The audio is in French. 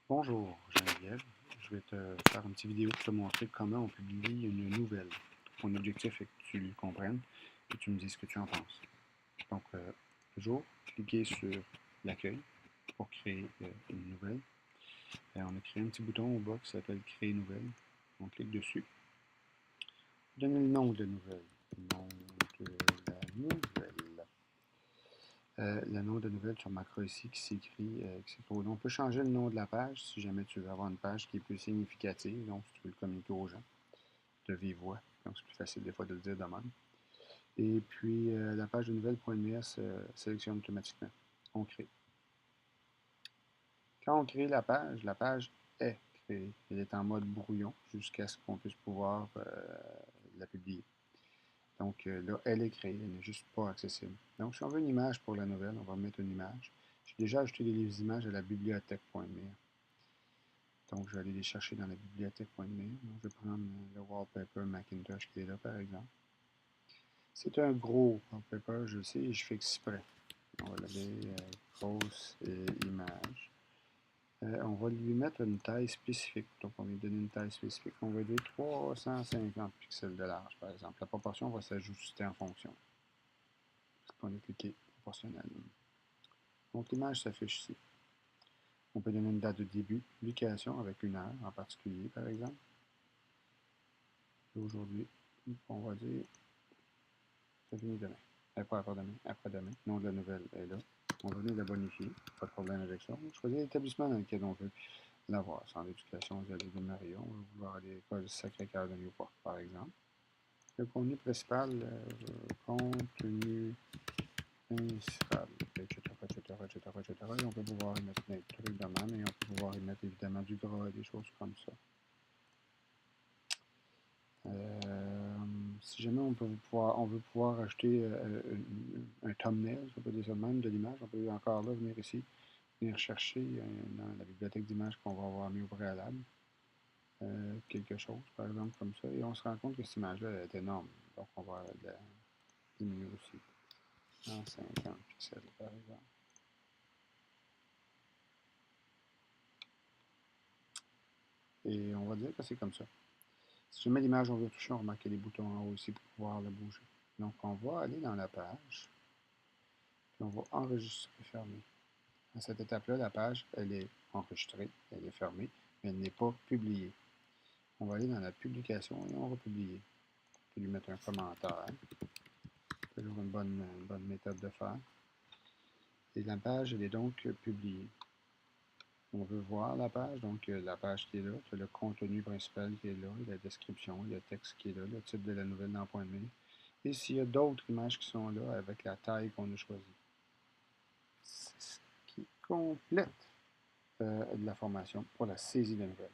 Bonjour Geneviève, je vais te faire une petite vidéo pour te montrer comment on publie une nouvelle. Mon objectif est que tu le comprennes et tu me dises ce que tu en penses. Donc, toujours cliquer sur l'accueil pour créer une nouvelle. On a créé un petit bouton au bas qui s'appelle Créer nouvelle. On clique dessus. Donner le nom de la nouvelle. Nom de la nouvelle. Le nom de nouvelle, tu remarqueras ici qui s'écrit. On peut changer le nom de la page si jamais tu veux avoir une page qui est plus significative, donc si tu veux le communiquer aux gens de vive voix. Donc c'est plus facile des fois de le dire de même. Et puis la page de nouvelle.ms sélectionne automatiquement. On crée. Quand on crée la page est créée. Elle est en mode brouillon jusqu'à ce qu'on puisse pouvoir la publier. Donc là, elle est créée, elle n'est juste pas accessible. Donc si on veut une image pour la nouvelle, on va mettre une image. J'ai déjà ajouté les images à la bibliothèque.mir. Donc je vais aller les chercher dans la bibliothèque.mir. Donc je vais prendre le wallpaper Macintosh qui est là par exemple. C'est un gros wallpaper, je le sais, et je fais exprès. On va l'aller grosse image. On va lui mettre une taille spécifique. Donc on va lui donner une taille spécifique. On va dire 350 pixels de large par exemple. La proportion va s'ajuster en fonction. Parce qu'on a cliqué proportionnel. Donc l'image s'affiche ici. On peut donner une date de début, publication avec une heure en particulier par exemple. Aujourd'hui, on va dire ça finit demain. Pas après-demain, après-demain. Le nom de la nouvelle est là. On va venir la bonifier. Pas de problème avec ça. On choisit l'établissement dans lequel on veut l'avoir. Sans l'éducation, vous allez de Mario. On va vouloir aller à l'école Sacré-Cœur de Newport, par exemple. Le contenu principal, contenu principal, etc., etc., etc., etc. Et on peut pouvoir y mettre des trucs de même et on peut pouvoir y mettre évidemment du gras et des choses comme ça. Si jamais on veut pouvoir ajouter un thumbnail, on peut dire ça de même, de l'image, on peut encore là venir ici, venir chercher dans la bibliothèque d'images qu'on va avoir mis au préalable, quelque chose, par exemple comme ça, et on se rend compte que cette image-là est énorme. Donc on va la diminuer aussi, en 50 pixels par exemple. Et on va dire que c'est comme ça. Si je mets l'image, on veut toucher, on remarque qu'il y a des boutons en haut ici pour pouvoir la bouger. Donc on va aller dans la page, puis on va enregistrer, fermer. À cette étape-là, la page, elle est enregistrée, elle est fermée, mais elle n'est pas publiée. On va aller dans la publication et on va publier. On peut lui mettre un commentaire. C'est toujours une bonne méthode de faire. Et la page, elle est donc publiée. On veut voir la page, donc la page qui est là, le contenu principal qui est là, la description, le texte qui est là, le titre de la nouvelle dans point de mire. Et s'il y a d'autres images qui sont là avec la taille qu'on a choisie. C'est ce qui complète de la formation pour la saisie de nouvelles.